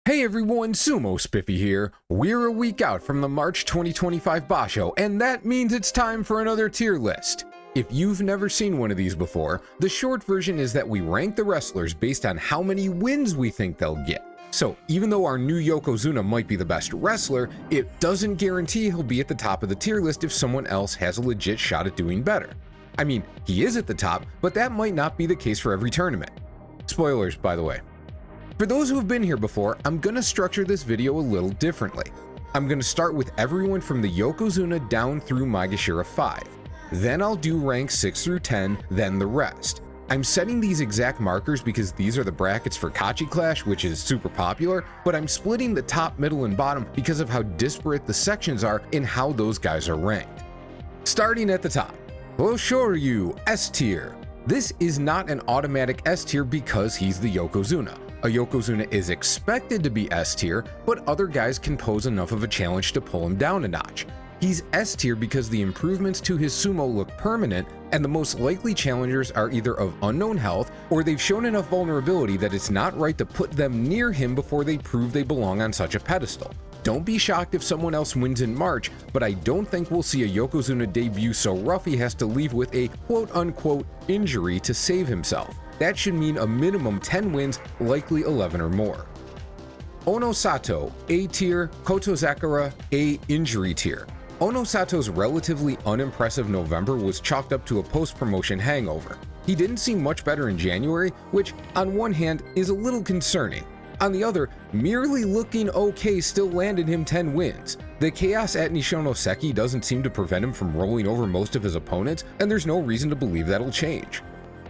Hey everyone, Sumo Spiffy here. We're a week out from the March 2025 Basho, and that means it's time for another tier list. If you've never seen one of these before, the short version is that we rank the wrestlers based on how many wins we think they'll get. So even though our new Yokozuna might be the best wrestler, it doesn't guarantee he'll be at the top of the tier list if someone else has a legit shot at doing better. I mean, he is at the top, but that might not be the case for every tournament. Spoilers, by the way. For those who have been here before, I'm gonna structure this video a little differently. I'm gonna start with everyone from the Yokozuna down through Maegashira 5. Then I'll do ranks 6 through 10, then the rest. I'm setting these exact markers because these are the brackets for Kachi Clash, which is super popular, but I'm splitting the top, middle, and bottom because of how disparate the sections are in how those guys are ranked. Starting at the top, Hoshoryu, S tier. This is not an automatic S tier because he's the Yokozuna. A Yokozuna is expected to be S tier, but other guys can pose enough of a challenge to pull him down a notch. He's S tier because the improvements to his sumo look permanent, and the most likely challengers are either of unknown health, or they've shown enough vulnerability that it's not right to put them near him before they prove they belong on such a pedestal. Don't be shocked if someone else wins in March, but I don't think we'll see a Yokozuna debut so rough he has to leave with a quote-unquote injury to save himself. That should mean a minimum 10 wins, likely 11 or more. Onosato, A tier, Kotozakura, A injury tier. Onosato's relatively unimpressive November was chalked up to a post-promotion hangover. He didn't seem much better in January, which on one hand is a little concerning. On the other, merely looking okay still landed him 10 wins. The chaos at Nishonoseki doesn't seem to prevent him from rolling over most of his opponents, and there's no reason to believe that'll change.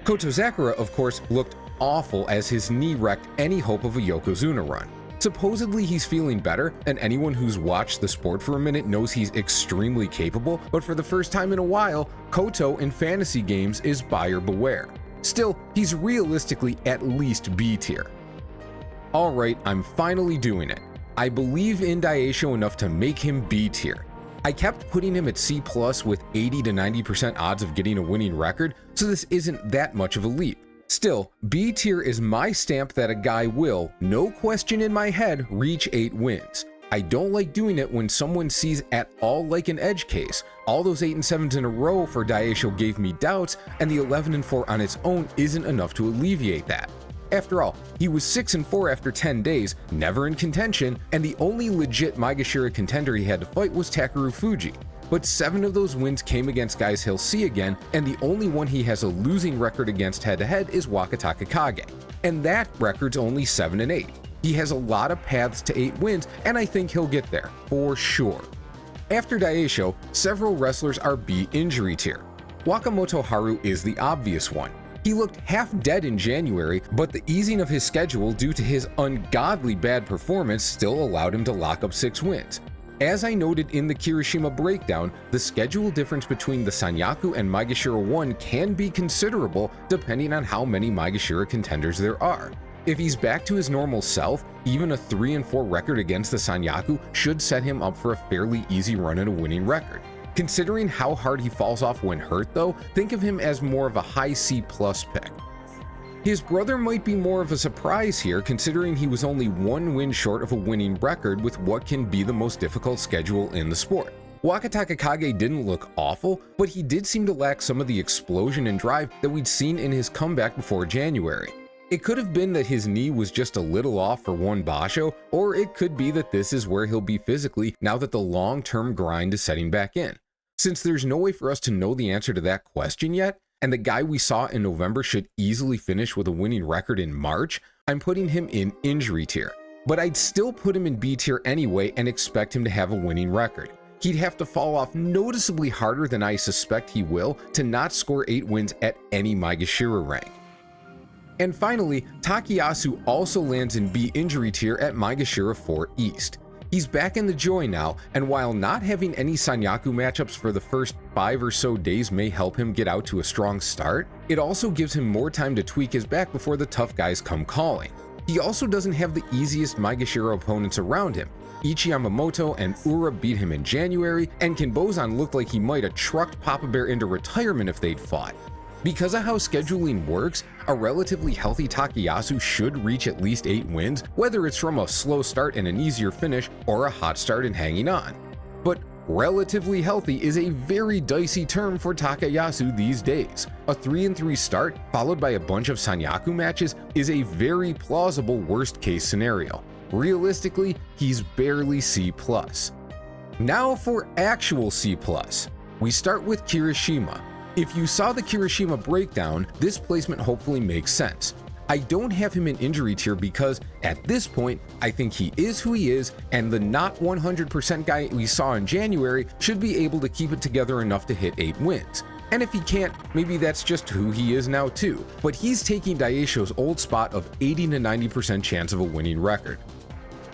Kotozakura, of course, looked awful as his knee wrecked any hope of a Yokozuna run. Supposedly he's feeling better, and anyone who's watched the sport for a minute knows he's extremely capable, but for the first time in a while, Koto in fantasy games is buyer beware. Still, he's realistically at least B tier. Alright, I'm finally doing it. I believe in Daieisho enough to make him B tier. I kept putting him at C+ with 80 to 90% odds of getting a winning record, so this isn't that much of a leap. Still, B tier is my stamp that a guy will, no question in my head, reach 8 wins. I don't like doing it when someone sees at all like an edge case. All those 8 and 7s in a row for Daieisho gave me doubts, and the 11 and 4 on its own isn't enough to alleviate that. After all, he was 6 and 4 after 10 days, never in contention, and the only legit Maegashira contender he had to fight was Takerufuji. But 7 of those wins came against guys he'll see again, and the only one he has a losing record against head-to-head is Wakatakakage. And that record's only 7 and 8. He has a lot of paths to 8 wins, and I think he'll get there, for sure. After Daieisho, several wrestlers are B injury tier. Wakamotoharu is the obvious one. He looked half dead in January, but the easing of his schedule due to his ungodly bad performance still allowed him to lock up 6 wins. As I noted in the Kirishima breakdown, the schedule difference between the Sanyaku and Maegashira 1 can be considerable depending on how many Maegashira contenders there are. If he's back to his normal self, even a 3 and 4 record against the Sanyaku should set him up for a fairly easy run at a winning record. Considering how hard he falls off when hurt though, think of him as more of a high C+ pick. His brother might be more of a surprise here considering he was only 1 win short of a winning record with what can be the most difficult schedule in the sport. Wakatakakage didn't look awful, but he did seem to lack some of the explosion and drive that we'd seen in his comeback before January. It could have been that his knee was just a little off for one basho, or it could be that this is where he'll be physically now that the long-term grind is setting back in. Since there's no way for us to know the answer to that question yet, and the guy we saw in November should easily finish with a winning record in March, I'm putting him in injury tier. But I'd still put him in B tier anyway and expect him to have a winning record. He'd have to fall off noticeably harder than I suspect he will to not score 8 wins at any Maegashira rank. And finally, Takayasu also lands in B injury tier at Maegashira 4 East. He's back in the joy now, and while not having any Sanyaku matchups for the first 5 or so days may help him get out to a strong start, it also gives him more time to tweak his back before the tough guys come calling. He also doesn't have the easiest Maegashira opponents around him. Ichiyamamoto and Ura beat him in January, and Kinbozan looked like he might have trucked Papa Bear into retirement if they'd fought. Because of how scheduling works, a relatively healthy Takayasu should reach at least 8 wins, whether it's from a slow start and an easier finish or a hot start and hanging on. But relatively healthy is a very dicey term for Takayasu these days. A 3-3 start followed by a bunch of Sanyaku matches is a very plausible worst case scenario. Realistically, he's barely C+. Now for actual C+. We start with Kirishima. If you saw the Kirishima breakdown, this placement hopefully makes sense. I don't have him in injury tier because, at this point, I think he is who he is, and the not 100% guy we saw in January should be able to keep it together enough to hit 8 wins. And if he can't, maybe that's just who he is now too, but he's taking Daieisho's old spot of 80 to 90% chance of a winning record.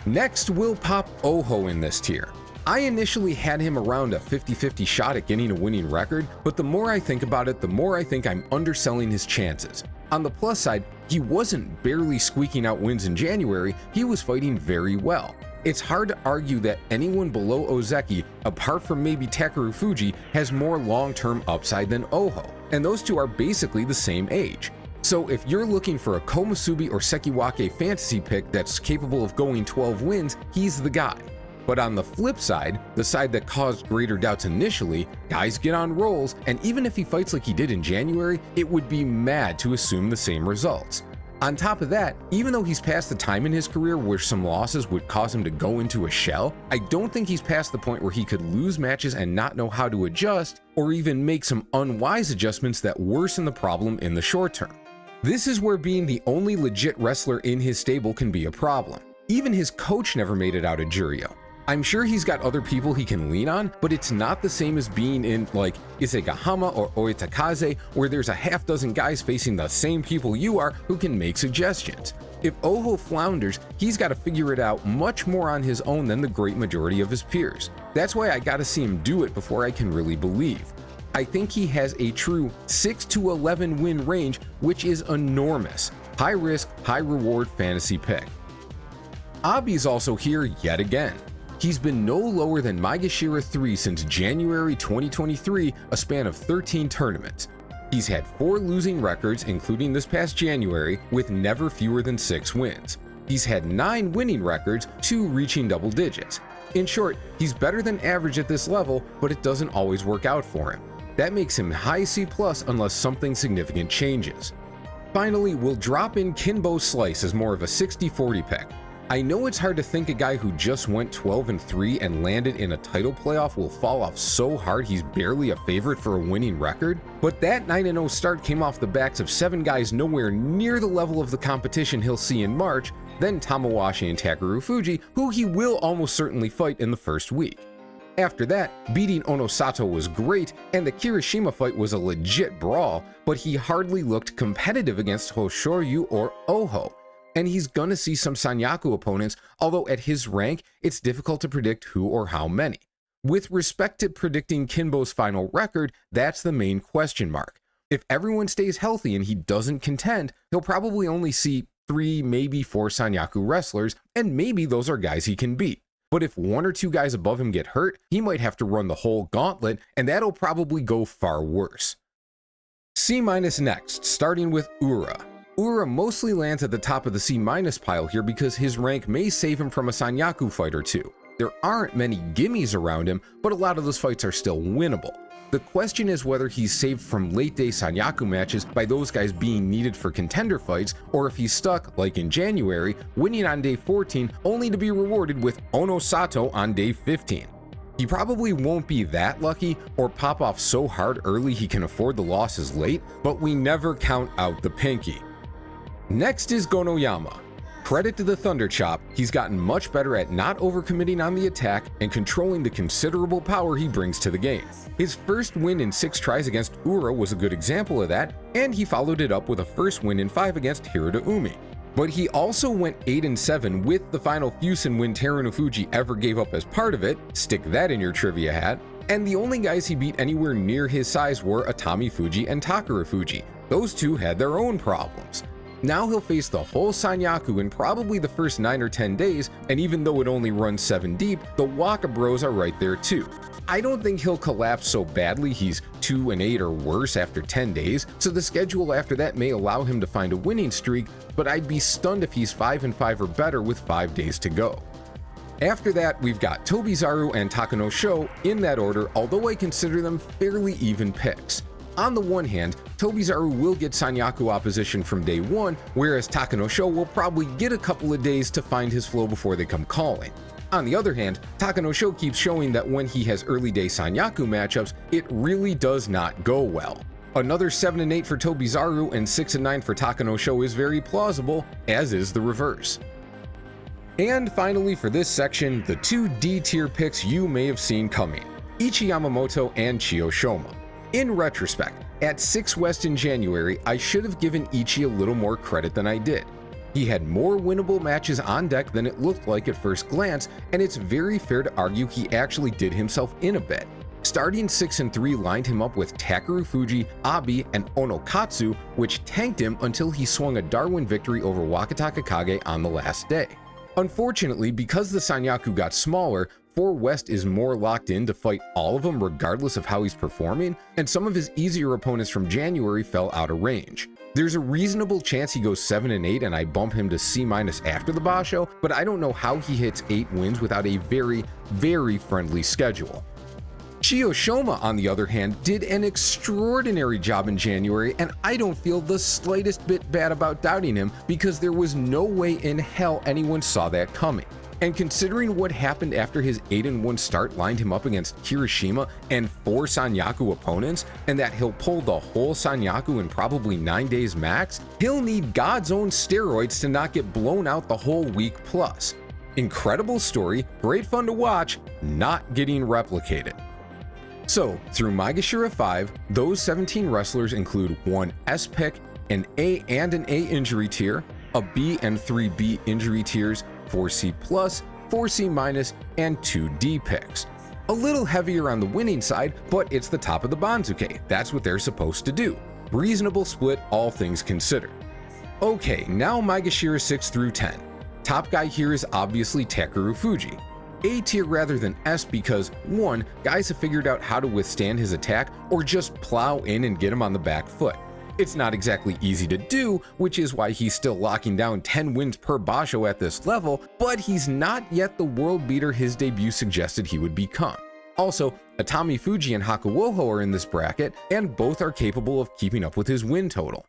Next, we'll pop Oho in this tier. I initially had him around a 50-50 shot at getting a winning record, but the more I think about it, the more I think I'm underselling his chances. On the plus side, he wasn't barely squeaking out wins in January, he was fighting very well. It's hard to argue that anyone below Ozeki, apart from maybe Takerufuji, has more long-term upside than Oho, and those two are basically the same age. So if you're looking for a Komusubi or Sekiwake fantasy pick that's capable of going 12 wins, he's the guy. But on the flip side, the side that caused greater doubts initially, guys get on rolls, and even if he fights like he did in January, it would be mad to assume the same results. On top of that, even though he's past the time in his career where some losses would cause him to go into a shell, I don't think he's past the point where he could lose matches and not know how to adjust, or even make some unwise adjustments that worsen the problem in the short term. This is where being the only legit wrestler in his stable can be a problem. Even his coach never made it out of Juryo. I'm sure he's got other people he can lean on, but it's not the same as being in like Isegahama or Oitakaze, where there's a half dozen guys facing the same people you are who can make suggestions. If Oho flounders, he's got to figure it out much more on his own than the great majority of his peers. That's why I gotta see him do it before I can really believe. I think he has a true 6 to 11 win range, which is enormous. High risk, high reward fantasy pick. Abi's also here yet again. He's been no lower than Maegashira 3 since January 2023, a span of 13 tournaments. He's had 4 losing records, including this past January, with never fewer than 6 wins. He's had 9 winning records, 2 reaching double digits. In short, he's better than average at this level, but it doesn't always work out for him. That makes him high C+ unless something significant changes. Finally, we'll drop in Kinbo Slice as more of a 60-40 pick. I know it's hard to think a guy who just went 12-3 and landed in a title playoff will fall off so hard he's barely a favorite for a winning record, but that 9-0 start came off the backs of 7 guys nowhere near the level of the competition he'll see in March, then Tamawashi and Takerufuji, who he will almost certainly fight in the first week. After that, beating Onosato was great, and the Kirishima fight was a legit brawl, but he hardly looked competitive against Hoshoryu or Oho. And he's gonna see some Sanyaku opponents, although at his rank, it's difficult to predict who or how many. With respect to predicting Kinbo's final record, that's the main question mark. If everyone stays healthy and he doesn't contend, he'll probably only see 3, maybe 4 Sanyaku wrestlers, and maybe those are guys he can beat. But if 1 or 2 guys above him get hurt, he might have to run the whole gauntlet, and that'll probably go far worse. C- next, starting with Ura. Ura mostly lands at the top of the C- pile here because his rank may save him from a Sanyaku fight or 2. There aren't many gimmies around him, but a lot of those fights are still winnable. The question is whether he's saved from late-day Sanyaku matches by those guys being needed for contender fights, or if he's stuck, like in January, winning on day 14 only to be rewarded with Onosato on day 15. He probably won't be that lucky or pop off so hard early he can afford the losses late, but we never count out the pinky. Next is Gonoyama. Credit to the Thunder Chop, he's gotten much better at not overcommitting on the attack and controlling the considerable power he brings to the game. His first win in 6 tries against Ura was a good example of that, and he followed it up with a first win in 5 against Hiradoumi. But he also went 8-7 with the final Fusen win Takerufuji ever gave up as part of it, stick that in your trivia hat, and the only guys he beat anywhere near his size were Atamifuji and Takarafuji. Those two had their own problems. Now he'll face the whole Sanyaku in probably the first 9 or 10 days, and even though it only runs 7 deep, the Waka Bros are right there too. I don't think he'll collapse so badly he's 2-8 or worse after 10 days, so the schedule after that may allow him to find a winning streak, but I'd be stunned if he's 5-5 or better with 5 days to go. After that, we've got Tobizaru and Takanosho in that order, although I consider them fairly even picks. On the one hand, Tobizaru will get Sanyaku opposition from day 1, whereas Takanosho will probably get a couple of days to find his flow before they come calling. On the other hand, Takanosho keeps showing that when he has early day Sanyaku matchups, it really does not go well. Another 7-8 for Tobizaru and 6-9 for Takanosho is very plausible, as is the reverse. And finally for this section, the 2 D-tier picks you may have seen coming, Ichiyamamoto and Chiyoshoma. In retrospect, at 6 West in January, I should have given Ichi a little more credit than I did. He had more winnable matches on deck than it looked like at first glance, and it's very fair to argue he actually did himself in a bit. Starting 6-3 lined him up with Takerufuji, Abi, and Onokatsu, which tanked him until he swung a Darwin victory over Wakatakakage on the last day. Unfortunately, because the Sanyaku got smaller, 4 West is more locked in to fight all of them regardless of how he's performing, and some of his easier opponents from January fell out of range. There's a reasonable chance he goes 7-8 and I bump him to C- after the Basho, but I don't know how he hits 8 wins without a very, very friendly schedule. Chiyoshoma, on the other hand, did an extraordinary job in January, and I don't feel the slightest bit bad about doubting him because there was no way in hell anyone saw that coming. And considering what happened after his 8-1 start lined him up against Kirishima and 4 Sanyaku opponents, and that he'll pull the whole Sanyaku in probably 9 days max, he'll need God's own steroids to not get blown out the whole week plus. Incredible story, great fun to watch, not getting replicated. So, through Maegashira 5, those 17 wrestlers include 1 S pick, an A and an A injury tier, a B and 3 B injury tiers, 4 C+, 4 C-, and 2 D picks. A little heavier on the winning side, but it's the top of the Banzuke, that's what they're supposed to do. Reasonable split, all things considered. Okay, now Maegashira 6 through 10. Top guy here is obviously Takerufuji. A tier rather than S because 1, guys have figured out how to withstand his attack or just plow in and get him on the back foot. It's not exactly easy to do, which is why he's still locking down 10 wins per Basho at this level, but he's not yet the world beater his debut suggested he would become. Also, Atamifuji and Hakuoho are in this bracket, and both are capable of keeping up with his win total.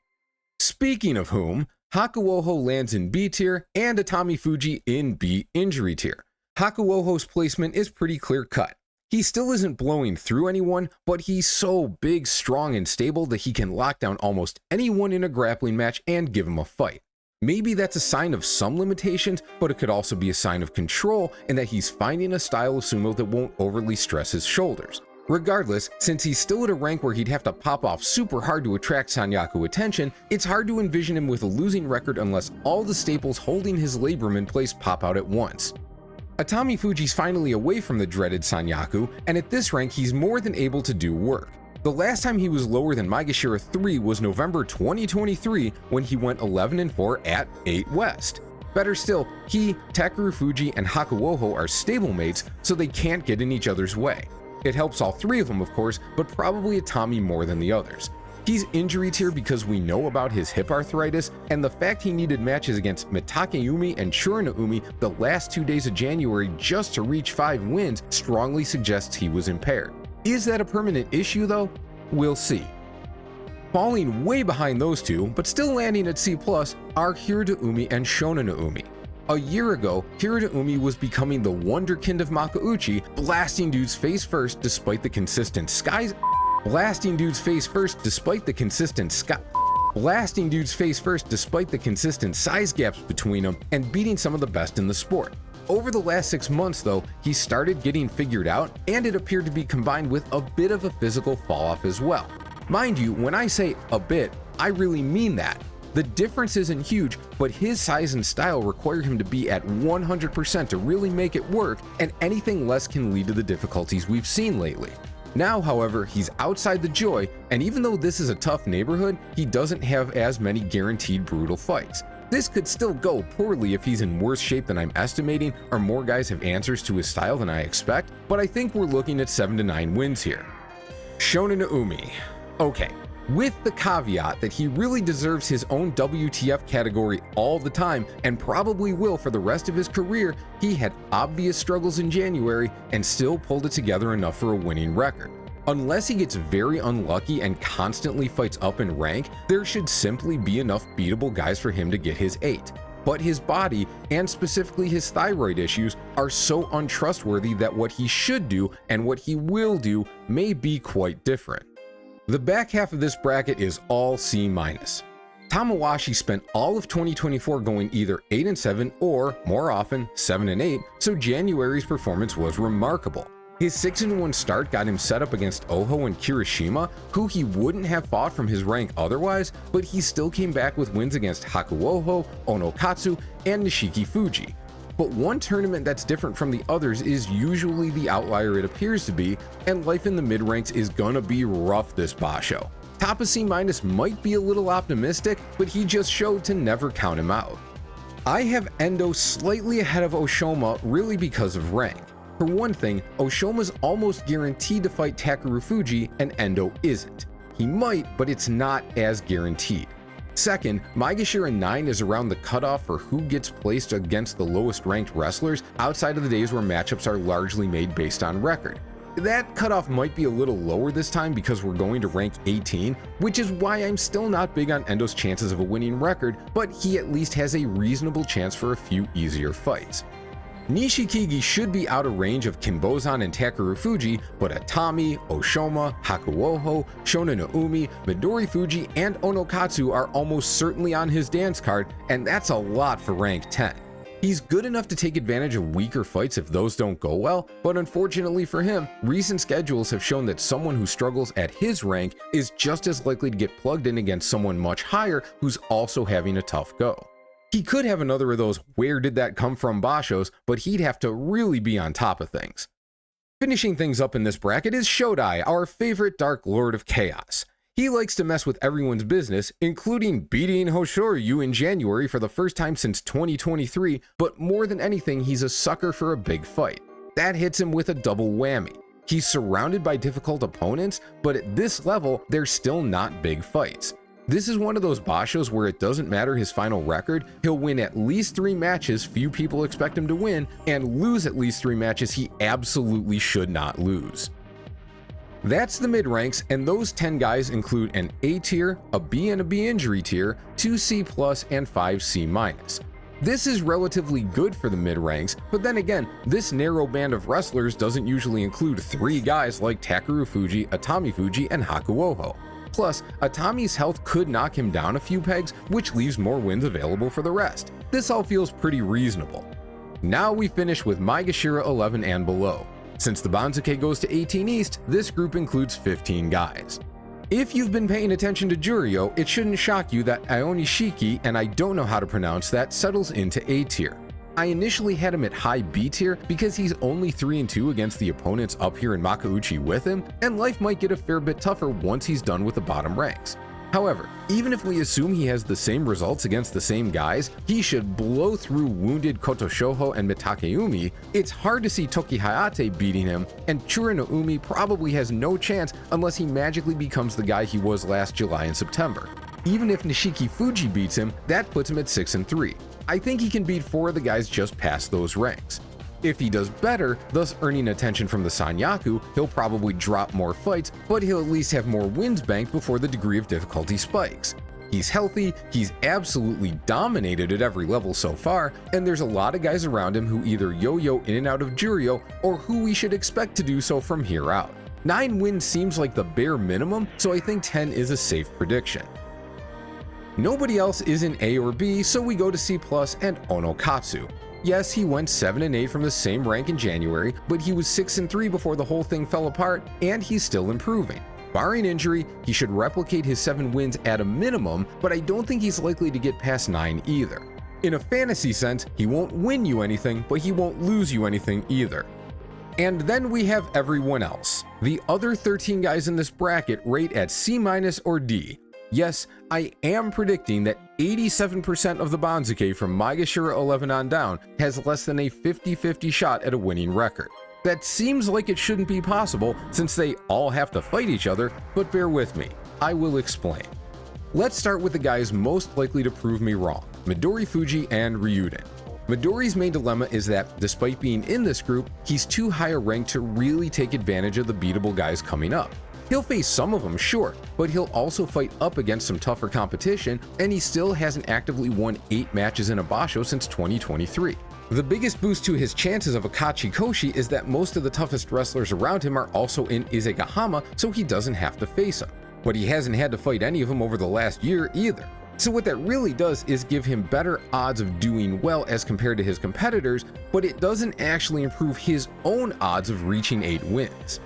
Speaking of whom, Hakuoho lands in B tier and Atamifuji in B injury tier. Hakuoho's placement is pretty clear-cut. He still isn't blowing through anyone, but he's so big, strong, and stable that he can lock down almost anyone in a grappling match and give him a fight. Maybe that's a sign of some limitations, but it could also be a sign of control and that he's finding a style of sumo that won't overly stress his shoulders. Regardless, since he's still at a rank where he'd have to pop off super hard to attract Sanyaku attention, it's hard to envision him with a losing record unless all the staples holding his labrum in place pop out at once. Atamifuji's finally away from the dreaded Sanyaku, and at this rank he's more than able to do work. The last time he was lower than Maegashira 3 was November 2023 when he went 11-4 at 8 West. Better still, he, Takerufuji, and Hakuoho are stablemates, so they can't get in each other's way. It helps all 3 of them of course, but probably Atami more than the others. He's injury tier because we know about his hip arthritis, and the fact he needed matches against Mitakeumi and Churanoumi the last 2 days of January just to reach 5 wins strongly suggests he was impaired. Is that a permanent issue though? We'll see. Falling way behind those 2, but still landing at C+, are Hiradoumi and Shonannoumi. A year ago, Hiradoumi was becoming the wonderkind of Makuuchi, blasting dudes face first despite the consistent blasting dudes face first despite the consistent size gaps between them and beating some of the best in the sport. Over the last 6 months though, he started getting figured out, and it appeared to be combined with a bit of a physical fall off as well. Mind you, when I say a bit, I really mean that. The difference isn't huge, but his size and style require him to be at 100% to really make it work, and anything less can lead to the difficulties we've seen lately. Now, however, he's outside the Joy, and even though this is a tough neighborhood, he doesn't have as many guaranteed brutal fights. This could still go poorly if he's in worse shape than I'm estimating, or more guys have answers to his style than I expect, but I think we're looking at 7 to 9 wins here. Shonannoumi. Okay, with the caveat that he really deserves his own WTF category all the time and probably will for the rest of his career, he had obvious struggles in January and still pulled it together enough for a winning record. Unless he gets very unlucky and constantly fights up in rank, there should simply be enough beatable guys for him to get his 8. But his body, and specifically his thyroid issues, are so untrustworthy that what he should do and what he will do may be quite different. The back half of this bracket is all C-. Tamawashi spent all of 2024 going either 8 and 7 or, more often, 7 and 8, so January's performance was remarkable. His 6 and 1 start got him set up against Oho and Kirishima, who he wouldn't have fought from his rank otherwise, but he still came back with wins against Hakuoho, Onokatsu, and Nishikigi. But one tournament that's different from the others is usually the outlier it appears to be, and life in the mid-ranks is gonna be rough this basho. Top of C- might be a little optimistic, but he just showed to never count him out. I have Endo slightly ahead of Oshoma really because of rank. For one thing, Oshoma's almost guaranteed to fight Takerufuji and Endo isn't. He might, but it's not as guaranteed. Second, Maegashira 9 is around the cutoff for who gets placed against the lowest ranked wrestlers outside of the days where matchups are largely made based on record. That cutoff might be a little lower this time because we're going to rank 18, which is why I'm still not big on Endo's chances of a winning record, but he at least has a reasonable chance for a few easier fights. Nishikigi should be out of range of Kinbozan and Takerufuji, but Atami, Oshoma, Hakuoho, Shonannoumi, Midorifuji, and Onokatsu are almost certainly on his dance card, and that's a lot for rank 10. He's good enough to take advantage of weaker fights if those don't go well, but unfortunately for him, recent schedules have shown that someone who struggles at his rank is just as likely to get plugged in against someone much higher who's also having a tough go. He could have another of those "where did that come from" bashos, but he'd have to really be on top of things. Finishing things up in this bracket is Shodai, our favorite Dark Lord of Chaos. He likes to mess with everyone's business, including beating Hoshoryu in January for the first time since 2023, but more than anything, he's a sucker for a big fight. That hits him with a double whammy. He's surrounded by difficult opponents, but at this level, they're still not big fights. This is one of those bashos where it doesn't matter his final record, he'll win at least 3 matches few people expect him to win, and lose at least 3 matches he absolutely should not lose. That's the mid-ranks, and those 10 guys include an A tier, a B and a B injury tier, 2 C+, and 5 C-. This is relatively good for the mid-ranks, but then again, this narrow band of wrestlers doesn't usually include 3 guys like Takerufuji, Atamifuji, and Hakuoho. Plus, Atami's health could knock him down a few pegs, which leaves more wins available for the rest. This all feels pretty reasonable. Now we finish with Maegashira 11 and below. Since the Banzuke goes to 18 East, this group includes 15 guys. If you've been paying attention to Juryo, it shouldn't shock you that Aonishiki, and I don't know how to pronounce that, settles into A tier. I initially had him at high B tier because he's only 3 and 2 against the opponents up here in Makuuchi with him, and life might get a fair bit tougher once he's done with the bottom ranks. However, even if we assume he has the same results against the same guys, he should blow through wounded Kotoshoho and Mitakeumi. It's hard to see Tokihayate beating him, and Churanoumi probably has no chance unless he magically becomes the guy he was last July and September. Even if Nishikigi beats him, that puts him at 6 and 3. I think he can beat 4 of the guys just past those ranks. If he does better, thus earning attention from the Sanyaku, he'll probably drop more fights, but he'll at least have more wins banked before the degree of difficulty spikes. He's healthy, he's absolutely dominated at every level so far, and there's a lot of guys around him who either yo-yo in and out of Juryo, or who we should expect to do so from here out. 9 wins seems like the bare minimum, so I think 10 is a safe prediction. Nobody else is in A or B, so we go to C+ and Onokatsu. Yes, he went 7 and 8 from the same rank in January, but he was 6 and 3 before the whole thing fell apart, and he's still improving. Barring injury, he should replicate his 7 wins at a minimum, but I don't think he's likely to get past 9 either. In a fantasy sense, he won't win you anything, but he won't lose you anything either. And then we have everyone else. The other 13 guys in this bracket rate at C- or D. Yes, I am predicting that 87% of the Banzuke from Maegashira 11 on down has less than a 50-50 shot at a winning record. That seems like it shouldn't be possible since they all have to fight each other, but bear with me, I will explain. Let's start with the guys most likely to prove me wrong, Midorifuji and Ryuden. Midori's main dilemma is that, despite being in this group, he's too high a rank to really take advantage of the beatable guys coming up. He'll face some of them, sure, but he'll also fight up against some tougher competition, and he still hasn't actively won 8 matches in a Basho since 2023. The biggest boost to his chances of a Kachikoshi is that most of the toughest wrestlers around him are also in Izegahama, so he doesn't have to face them. But he hasn't had to fight any of them over the last year either. So what that really does is give him better odds of doing well as compared to his competitors, but it doesn't actually improve his own odds of reaching 8 wins.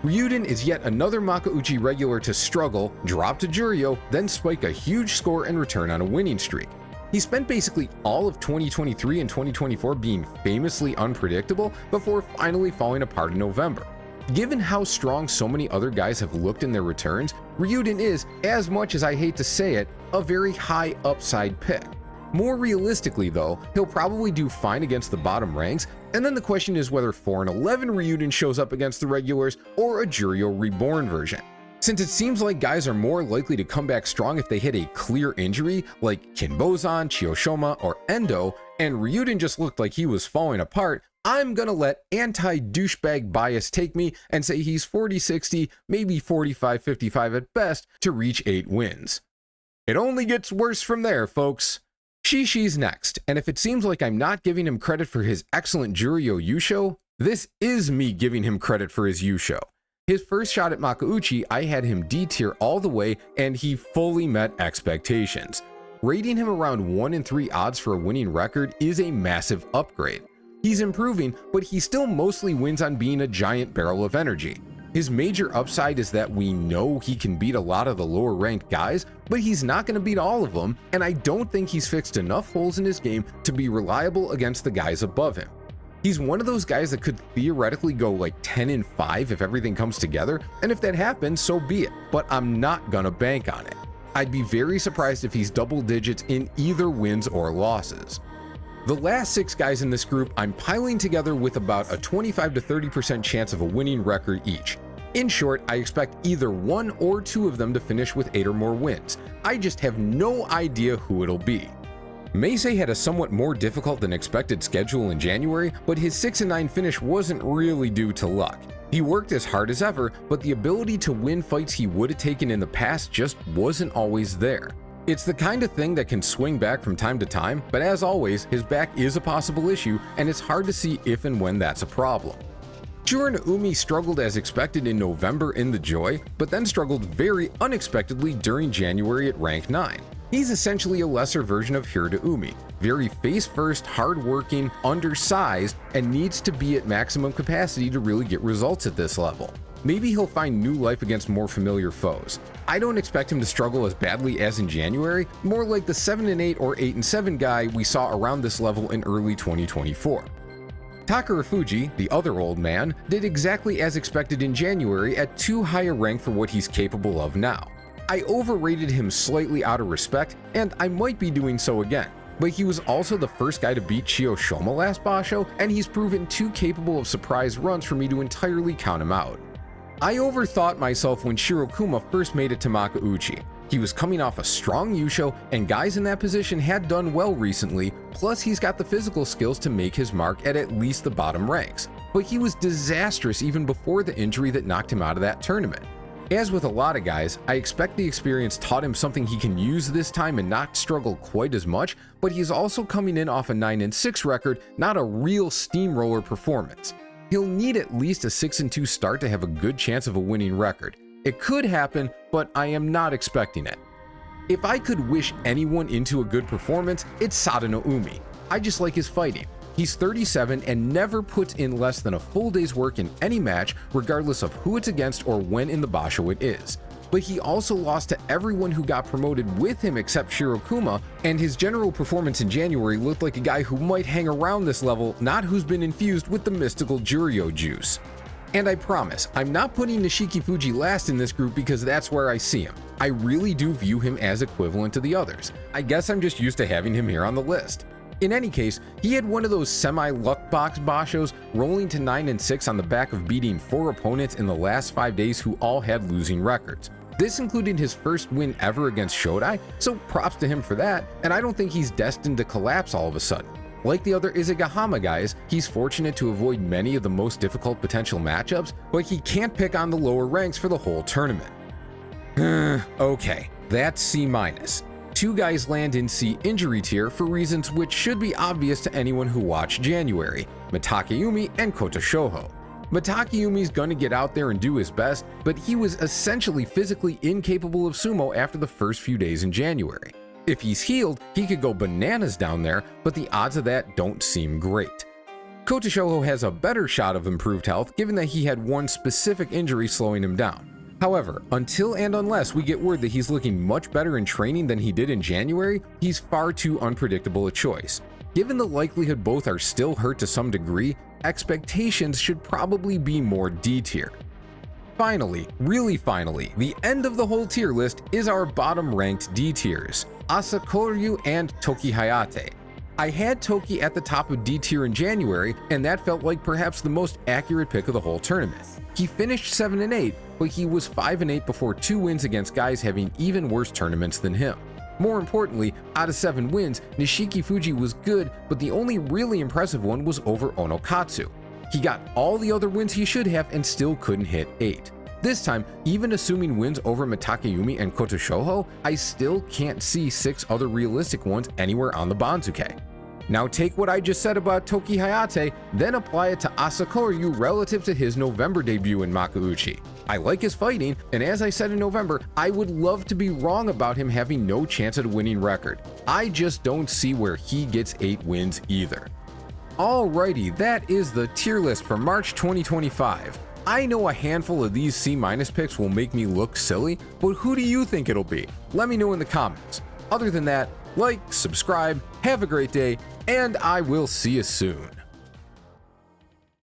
Ryuden is yet another Makuuchi regular to struggle, drop to Juryo, then spike a huge score and return on a winning streak. He spent basically all of 2023 and 2024 being famously unpredictable before finally falling apart in November. Given how strong so many other guys have looked in their returns, Ryuden is, as much as I hate to say it, a very high upside pick. More realistically though, he'll probably do fine against the bottom ranks, and then the question is whether 4-11 Ryuden shows up against the regulars or a Juryo Reborn version. Since it seems like guys are more likely to come back strong if they hit a clear injury like Kinbozan, Chiyoshoma, or Endo, and Ryuden just looked like he was falling apart, I'm gonna let anti-douchebag bias take me and say he's 40-60, maybe 45-55 at best to reach 8 wins. It only gets worse from there, folks. Shishi's next, and if it seems like I'm not giving him credit for his excellent Juryo Yusho, this is me giving him credit for his Yusho. His first shot at Makuuchi, I had him D tier all the way, and he fully met expectations. Rating him around 1 in 3 odds for a winning record is a massive upgrade. He's improving, but he still mostly wins on being a giant barrel of energy. His major upside is that we know he can beat a lot of the lower ranked guys, but he's not going to beat all of them, and I don't think he's fixed enough holes in his game to be reliable against the guys above him. He's one of those guys that could theoretically go like 10-5 if everything comes together, and if that happens, so be it, but I'm not gonna bank on it. I'd be very surprised if he's double digits in either wins or losses. The last 6 guys in this group I'm piling together with about a 25-30% chance of a winning record each. In short, I expect either 1 or 2 of them to finish with 8 or more wins. I just have no idea who it'll be. Meisei had a somewhat more difficult than expected schedule in January, but his 6-9 finish wasn't really due to luck. He worked as hard as ever, but the ability to win fights he would have taken in the past just wasn't always there. It's the kind of thing that can swing back from time to time, but as always, his back is a possible issue, and it's hard to see if and when that's a problem. Churanoumi struggled as expected in November in the Joy, but then struggled very unexpectedly during January at rank 9. He's essentially a lesser version of Hiradoumi, very face-first, hard-working, undersized, and needs to be at maximum capacity to really get results at this level. Maybe he'll find new life against more familiar foes. I don't expect him to struggle as badly as in January, more like the 7-8 or 8-7 guy we saw around this level in early 2024. Takarafuji, the other old man, did exactly as expected in January at too high a rank for what he's capable of now. I overrated him slightly out of respect, and I might be doing so again, but he was also the first guy to beat Chiyoshoma last Basho, and he's proven too capable of surprise runs for me to entirely count him out. I overthought myself when Shirokuma first made it to Makuuchi. He was coming off a strong Yusho, and guys in that position had done well recently, plus he's got the physical skills to make his mark at least the bottom ranks. But he was disastrous even before the injury that knocked him out of that tournament. As with a lot of guys, I expect the experience taught him something he can use this time and not struggle quite as much, but he's also coming in off a 9-6 record, not a real steamroller performance. He'll need at least a 6-2 start to have a good chance of a winning record. It could happen, but I am not expecting it. If I could wish anyone into a good performance, it's Sadanoumi. I just like his fighting. He's 37 and never puts in less than a full day's work in any match, regardless of who it's against or when in the Basho it is. but he also lost to everyone who got promoted with him except Shirokuma, and his general performance in January looked like a guy who might hang around this level, not who's been infused with the mystical Juryo juice. And I promise, I'm not putting Nishikifuji last in this group because that's where I see him. I really do view him as equivalent to the others. I guess I'm just used to having him here on the list. In any case, he had one of those semi-luck box bashos, rolling to 9-6 on the back of beating 4 opponents in the last 5 days who all had losing records. This included his first win ever against Shodai, so props to him for that, and I don't think he's destined to collapse all of a sudden. Like the other Izagahama guys, he's fortunate to avoid many of the most difficult potential matchups, but he can't pick on the lower ranks for the whole tournament. Okay, that's C-. 2 guys land in C injury tier for reasons which should be obvious to anyone who watched January: Mitakeumi and Kotoshoho. Mitakeumi's gonna get out there and do his best, but he was essentially physically incapable of sumo after the first few days in January. If he's healed, he could go bananas down there, but the odds of that don't seem great. Kotoshoho has a better shot of improved health given that he had one specific injury slowing him down. However, until and unless we get word that he's looking much better in training than he did in January, he's far too unpredictable a choice. Given the likelihood both are still hurt to some degree, expectations should probably be more D tier. Finally, really finally, the end of the whole tier list is our bottom ranked D tiers: Asakoryu and Tokihayate. I had Toki at the top of D tier in January, and that felt like perhaps the most accurate pick of the whole tournament. He finished 7-8, but he was 5-8 before 2 wins against guys having even worse tournaments than him. More importantly, out of 7 wins, Nishikifuji was good, but the only really impressive one was over Onokatsu. He got all the other wins he should have and still couldn't hit 8. This time, even assuming wins over Mitakeumi and Kotoshoho, I still can't see 6 other realistic ones anywhere on the Banzuke. Now take what I just said about Tokihayate, then apply it to Asakoryu relative to his November debut in Makuuchi. I like his fighting, and as I said in November, I would love to be wrong about him having no chance at a winning record. I just don't see where he gets 8 wins either. Alrighty, that is the tier list for March 2025. I know a handful of these C- picks will make me look silly, but who do you think it'll be? Let me know in the comments. Other than that, like, subscribe, have a great day, and I will see you soon.